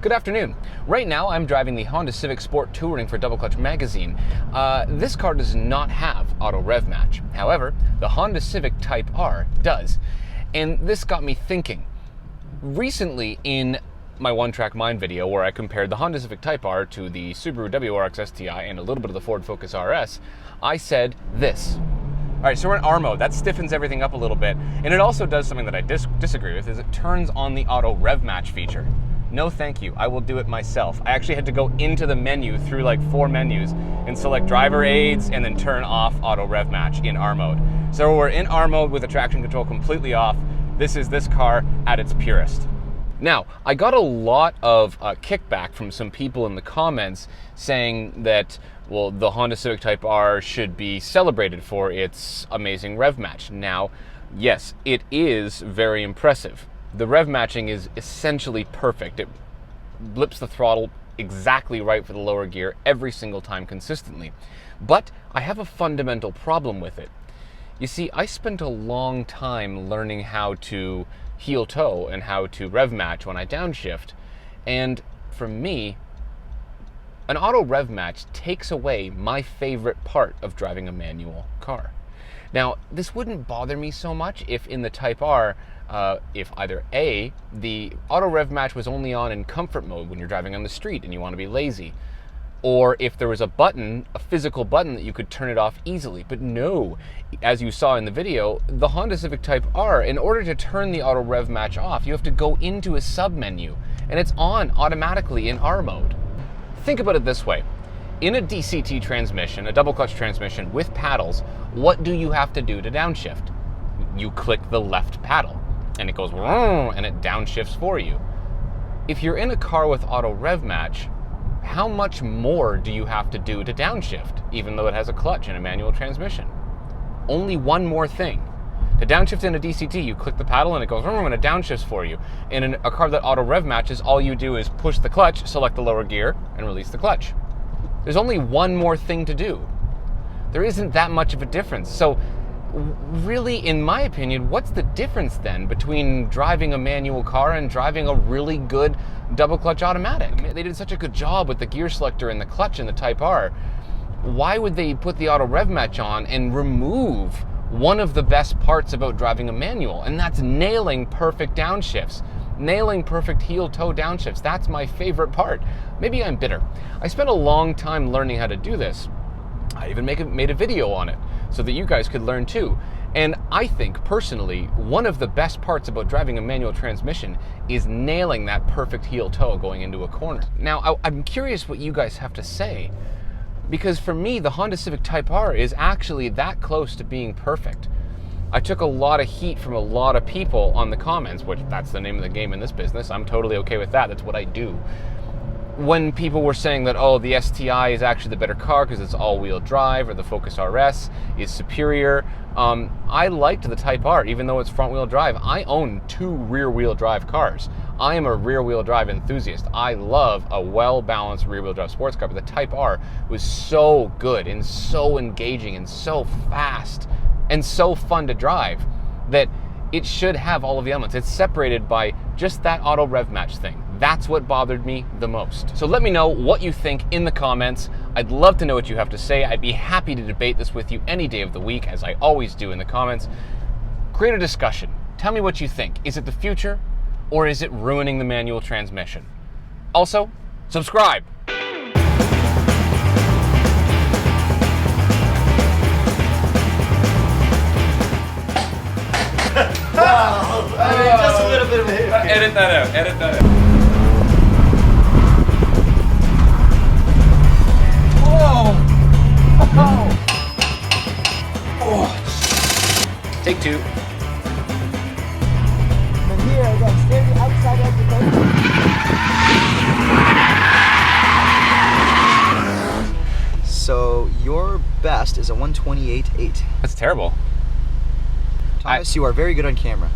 Good afternoon. Right now I'm driving the Honda Civic Sport Touring for Double Clutch magazine. This car does not have auto-rev match. However, the Honda Civic Type R does. And this got me thinking. Recently in my One Track Mind video where I compared the Honda Civic Type R to the Subaru WRX STI and a little bit of the Ford Focus RS, I said this. All right, so we're in R mode. That stiffens everything up a little bit. And it also does something that I disagree with, is it turns on the auto-rev match feature. No thank you, I will do it myself. I actually had to go into the menu through like 4 menus and select driver aids and then turn off auto rev match in R mode. So we're in R mode with the traction control completely off. This is this car at its purest. Now, I got a lot of kickback from some people in the comments saying that, well, the Honda Civic Type R should be celebrated for its amazing rev match. Now, yes, it is very impressive. The rev matching is essentially perfect. It blips the throttle exactly right for the lower gear every single time consistently. But I have a fundamental problem with it. You see, I spent a long time learning how to heel toe and how to rev match when I downshift. And for me, an auto rev match takes away my favorite part of driving a manual car. Now, this wouldn't bother me so much if in the Type R, if either A, the auto rev match was only on in comfort mode when you're driving on the street and you want to be lazy, or if there was a button, a physical button that you could turn it off easily. But no, as you saw in the video, the Honda Civic Type R, in order to turn the auto rev match off, you have to go into a sub menu, and it's on automatically in R mode. Think about it this way. In a DCT transmission, a double clutch transmission with paddles, what do you have to do to downshift? You click the left paddle and it goes and it downshifts for you. If you're in a car with auto rev match, how much more do you have to do to downshift, even though it has a clutch and a manual transmission? Only one more thing. To downshift in a DCT, you click the paddle and it goes and it downshifts for you. In a car that auto rev matches, all you do is push the clutch, select the lower gear, and release the clutch. There's only one more thing to do. There isn't that much of a difference. So really, in my opinion, what's the difference then between driving a manual car and driving a really good double clutch automatic? They did such a good job with the gear selector and the clutch in the Type R. Why would they put the auto rev match on and remove one of the best parts about driving a manual? And that's nailing perfect downshifts. Nailing perfect heel toe downshifts. That's my favorite part. Maybe I'm bitter. I spent a long time learning how to do this. I even made a video on it so that you guys could learn too. And I think personally, one of the best parts about driving a manual transmission is nailing that perfect heel toe going into a corner. Now, I'm curious what you guys have to say, because for me, the Honda Civic Type R is actually that close to being perfect. I took a lot of heat from a lot of people on the comments, which that's the name of the game in this business. I'm totally okay with that. That's what I do. When people were saying that, oh, the STI is actually the better car because it's all-wheel drive, or the Focus RS is superior, I liked the Type R, even though it's front-wheel drive. I own 2 rear-wheel drive cars. I am a rear-wheel drive enthusiast. I love a well-balanced rear-wheel drive sports car, but the Type R was so good and so engaging and so fast and so fun to drive that it should have all of the elements. It's separated by just that auto rev match thing. That's what bothered me the most. So let me know what you think in the comments. I'd love to know what you have to say. I'd be happy to debate this with you any day of the week, as I always do in the comments. Create a discussion. Tell me what you think. Is it the future, or is it ruining the manual transmission? Also, subscribe. Just a little bit of a hit. Edit that out. Edit that out. Whoa! Oh. Take 2. From here, I got steady outside of the paper. So your best is a 128.8. That's terrible. Thomas, you are very good on camera.